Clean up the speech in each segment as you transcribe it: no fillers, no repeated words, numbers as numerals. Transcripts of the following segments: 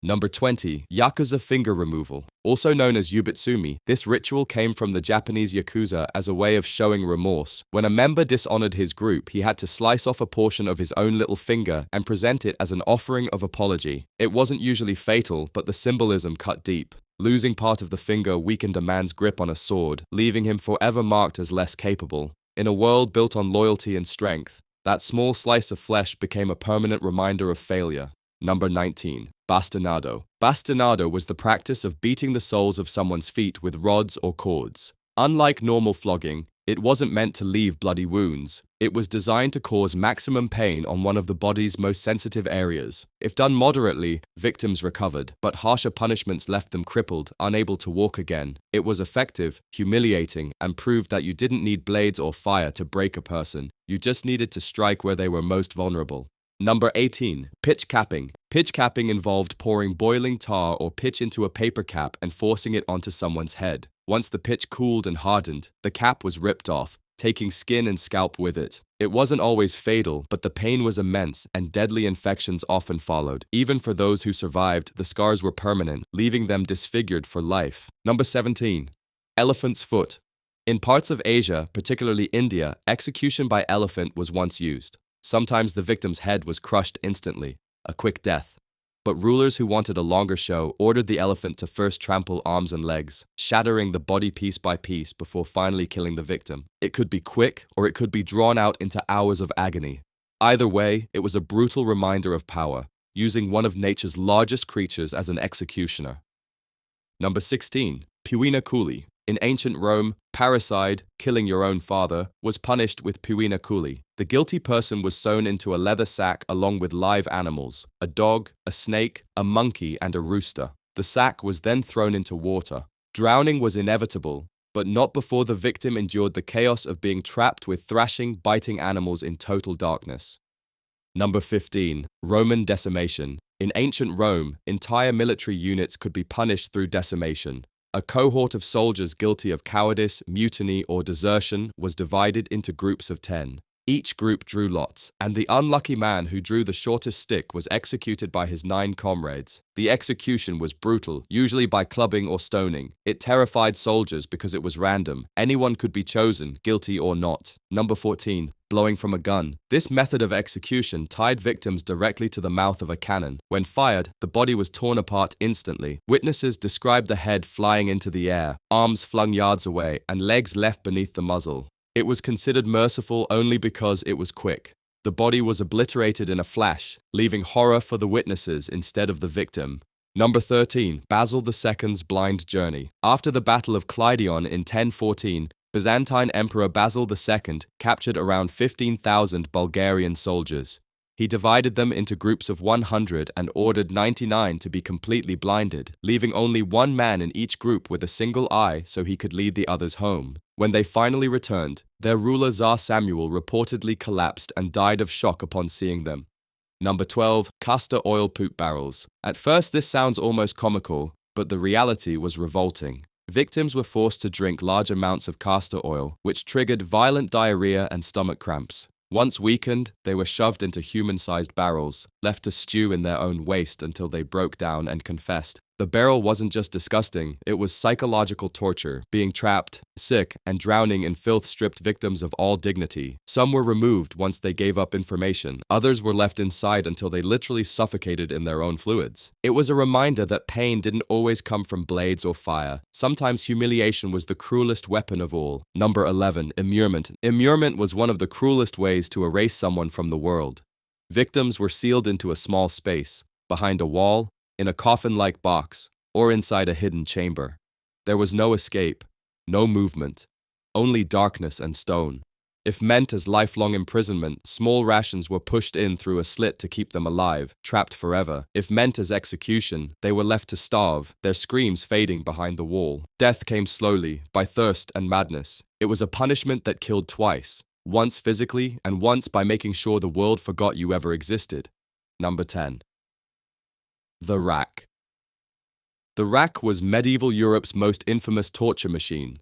Number 20. Yakuza finger removal. Also known as yubitsumi, this ritual came from the Japanese Yakuza as a way of showing remorse. When a member dishonored his group, he had to slice off a portion of his own little finger and present it as an offering of apology. It wasn't usually fatal, but the symbolism cut deep. Losing part of the finger weakened a man's grip on a sword, leaving him forever marked as less capable. In a world built on loyalty and strength, that small slice of flesh became a permanent reminder of failure. Number 19. Bastinado. Bastinado was the practice of beating the soles of someone's feet with rods or cords. Unlike normal flogging, it wasn't meant to leave bloody wounds. It was designed to cause maximum pain on one of the body's most sensitive areas. If done moderately, victims recovered, but harsher punishments left them crippled, unable to walk again. It was effective, humiliating, and proved that you didn't need blades or fire to break a person. You just needed to strike where they were most vulnerable. Number 18. Pitch capping. Pitch capping involved pouring boiling tar or pitch into a paper cap and forcing it onto someone's head. Once the pitch cooled and hardened, the cap was ripped off, taking skin and scalp with it. It wasn't always fatal, but the pain was immense and deadly infections often followed. Even for those who survived, the scars were permanent, leaving them disfigured for life. Number 17. Elephant's foot. In parts of Asia, particularly India, execution by elephant was once used. Sometimes the victim's head was crushed instantly, a quick death. But rulers who wanted a longer show ordered the elephant to first trample arms and legs, shattering the body piece by piece before finally killing the victim. It could be quick, or it could be drawn out into hours of agony. Either way, it was a brutal reminder of power, using one of nature's largest creatures as an executioner. Number 16. Puina Cooley. In ancient Rome, parricide, killing your own father, was punished with puina cooley. The guilty person was sewn into a leather sack along with live animals, a dog, a snake, a monkey, and a rooster. The sack was then thrown into water. Drowning was inevitable, but not before the victim endured the chaos of being trapped with thrashing, biting animals in total darkness. Number 15. Roman decimation. In ancient Rome, entire military units could be punished through decimation. A cohort of soldiers guilty of cowardice, mutiny, or desertion was divided into groups of 10. Each group drew lots, and the unlucky man who drew the shortest stick was executed by his 9 comrades. The execution was brutal, usually by clubbing or stoning. It terrified soldiers because it was random. Anyone could be chosen, guilty or not. Number 14. Blowing from a gun. This method of execution tied victims directly to the mouth of a cannon. When fired, the body was torn apart instantly. Witnesses described the head flying into the air, arms flung yards away, and legs left beneath the muzzle. It was considered merciful only because it was quick. The body was obliterated in a flash, leaving horror for the witnesses instead of the victim. Number 13. Basil II's blind journey. After the Battle of Clydion in 1014, Byzantine Emperor Basil II captured around 15,000 Bulgarian soldiers. He divided them into groups of 100 and ordered 99 to be completely blinded, leaving only one man in each group with a single eye so he could lead the others home. When they finally returned, their ruler Tsar Samuel reportedly collapsed and died of shock upon seeing them. Number 12. Castor oil poop barrels. At first this sounds almost comical, but the reality was revolting. Victims were forced to drink large amounts of castor oil, which triggered violent diarrhea and stomach cramps. Once weakened, they were shoved into human-sized barrels, left to stew in their own waste until they broke down and confessed. The barrel wasn't just disgusting, it was psychological torture. Being trapped, sick, and drowning in filth stripped victims of all dignity. Some were removed once they gave up information. Others were left inside until they literally suffocated in their own fluids. It was a reminder that pain didn't always come from blades or fire. Sometimes humiliation was the cruelest weapon of all. Number 11. Immurement. Immurement was one of the cruelest ways to erase someone from the world. Victims were sealed into a small space, behind a wall, in a coffin-like box, or inside a hidden chamber. There was no escape, no movement, only darkness and stone. If meant as lifelong imprisonment, small rations were pushed in through a slit to keep them alive, trapped forever. If meant as execution, they were left to starve, their screams fading behind the wall. Death came slowly, by thirst and madness. It was a punishment that killed twice, once physically and once by making sure the world forgot you ever existed. Number 10. The rack. The rack was medieval Europe's most infamous torture machine.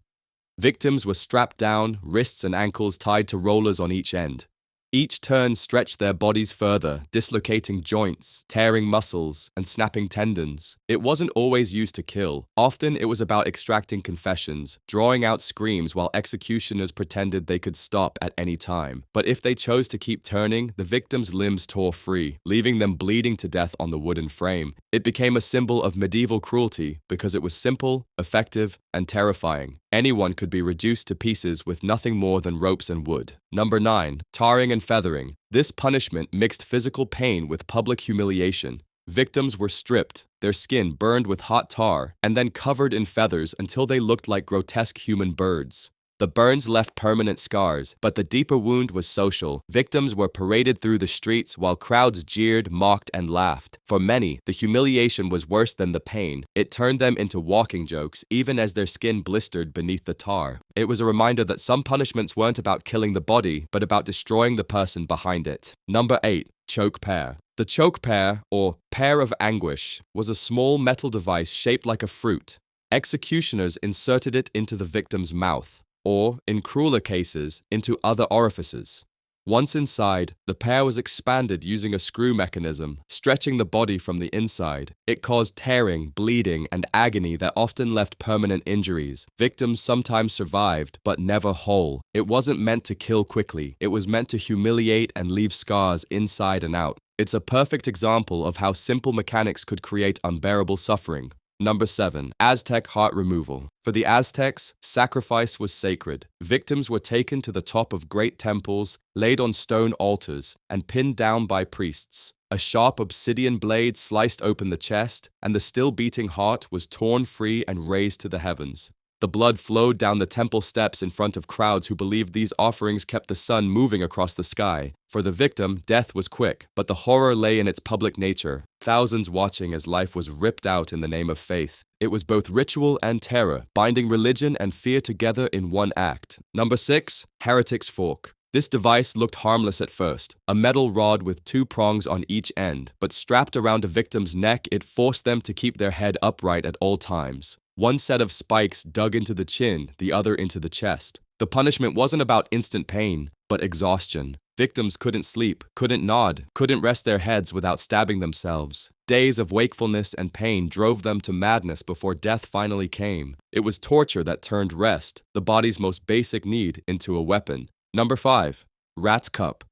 Victims were strapped down, wrists and ankles tied to rollers on each end. Each turn stretched their bodies further, dislocating joints, tearing muscles, and snapping tendons. It wasn't always used to kill. Often it was about extracting confessions, drawing out screams while executioners pretended they could stop at any time. But if they chose to keep turning, the victim's limbs tore free, leaving them bleeding to death on the wooden frame. It became a symbol of medieval cruelty because it was simple, effective, and terrifying. Anyone could be reduced to pieces with nothing more than ropes and wood. Number 9. Tarring and feathering. This punishment mixed physical pain with public humiliation. Victims were stripped, their skin burned with hot tar, and then covered in feathers until they looked like grotesque human birds. The burns left permanent scars, but the deeper wound was social. Victims were paraded through the streets while crowds jeered, mocked, and laughed. For many, the humiliation was worse than the pain. It turned them into walking jokes, even as their skin blistered beneath the tar. It was a reminder that some punishments weren't about killing the body, but about destroying the person behind it. Number 8. Choke pear. The choke pear, or pear of anguish, was a small metal device shaped like a fruit. Executioners inserted it into the victim's mouth, or, in crueler cases, into other orifices. Once inside, the pear was expanded using a screw mechanism, stretching the body from the inside. It caused tearing, bleeding, and agony that often left permanent injuries. Victims sometimes survived, but never whole. It wasn't meant to kill quickly. It was meant to humiliate and leave scars inside and out. It's a perfect example of how simple mechanics could create unbearable suffering. Number 7. Aztec heart removal. For the Aztecs, sacrifice was sacred. Victims were taken to the top of great temples, laid on stone altars, and pinned down by priests. A sharp obsidian blade sliced open the chest, and the still beating heart was torn free and raised to the heavens. The blood flowed down the temple steps in front of crowds who believed these offerings kept the sun moving across the sky. For the victim, death was quick, but the horror lay in its public nature. Thousands watching as life was ripped out in the name of faith. It was both ritual and terror, binding religion and fear together in one act. Number 6. Heretic's fork. This device looked harmless at first, a metal rod with 2 prongs on each end, but strapped around a victim's neck, it forced them to keep their head upright at all times. One set of spikes dug into the chin, the other into the chest. The punishment wasn't about instant pain, but exhaustion. Victims couldn't sleep, couldn't nod, couldn't rest their heads without stabbing themselves. Days of wakefulness and pain drove them to madness before death finally came. It was torture that turned rest, the body's most basic need, into a weapon. Number 5. Rat's cup.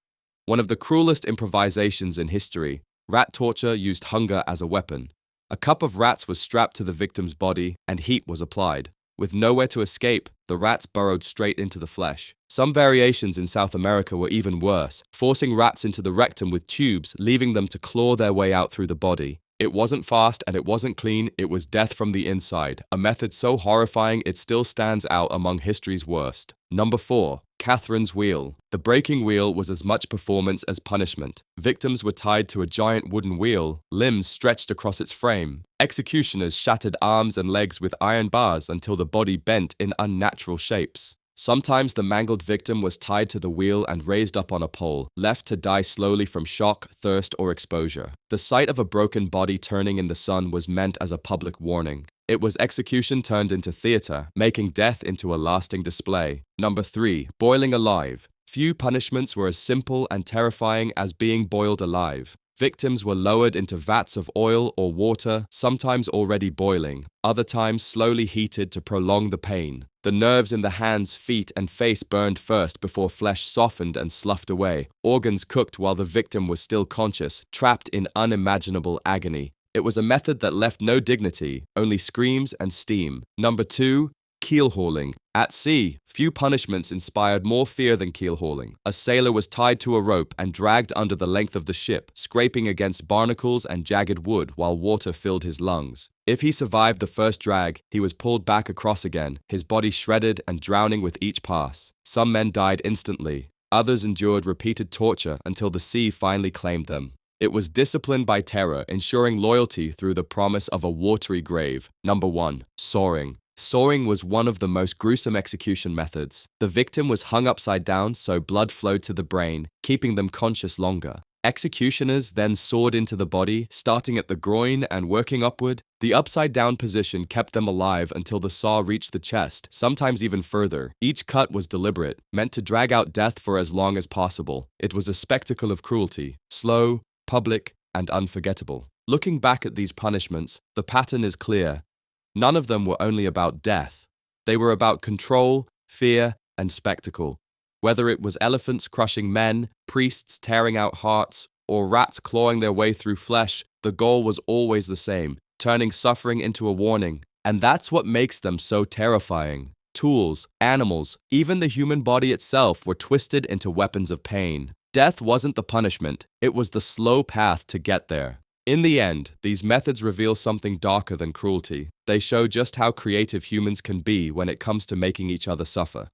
One of the cruelest improvisations in history, rat torture used hunger as a weapon. A cup of rats was strapped to the victim's body, and heat was applied. With nowhere to escape, the rats burrowed straight into the flesh. Some variations in South America were even worse, forcing rats into the rectum with tubes, leaving them to claw their way out through the body. It wasn't fast and it wasn't clean, it was death from the inside, a method so horrifying it still stands out among history's worst. Number 4. Catherine's wheel. The breaking wheel was as much performance as punishment. Victims were tied to a giant wooden wheel, limbs stretched across its frame. Executioners shattered arms and legs with iron bars until the body bent in unnatural shapes. Sometimes the mangled victim was tied to the wheel and raised up on a pole, left to die slowly from shock, thirst, or exposure. The sight of a broken body turning in the sun was meant as a public warning. It was execution turned into theater, making death into a lasting display. Number 3. Boiling alive. Few punishments were as simple and terrifying as being boiled alive. Victims were lowered into vats of oil or water, sometimes already boiling, other times slowly heated to prolong the pain. The nerves in the hands, feet, and face burned first before flesh softened and sloughed away. Organs cooked while the victim was still conscious, trapped in unimaginable agony. It was a method that left no dignity, only screams and steam. Number 2. Keel hauling. At sea, few punishments inspired more fear than keel hauling. A sailor was tied to a rope and dragged under the length of the ship, scraping against barnacles and jagged wood while water filled his lungs. If he survived the first drag, he was pulled back across again, his body shredded and drowning with each pass. Some men died instantly. Others endured repeated torture until the sea finally claimed them. It was discipline by terror, ensuring loyalty through the promise of a watery grave. Number 1. Sawing. Sawing was one of the most gruesome execution methods. The victim was hung upside down so blood flowed to the brain, keeping them conscious longer. Executioners then sawed into the body, starting at the groin and working upward. The upside-down position kept them alive until the saw reached the chest, sometimes even further. Each cut was deliberate, meant to drag out death for as long as possible. It was a spectacle of cruelty, slow, public, and unforgettable. Looking back at these punishments, the pattern is clear. None of them were only about death. They were about control, fear, and spectacle. Whether it was elephants crushing men, priests tearing out hearts, or rats clawing their way through flesh, the goal was always the same, turning suffering into a warning. And that's what makes them so terrifying. Tools, animals, even the human body itself were twisted into weapons of pain. Death wasn't the punishment, it was the slow path to get there. In the end, these methods reveal something darker than cruelty. They show just how creative humans can be when it comes to making each other suffer.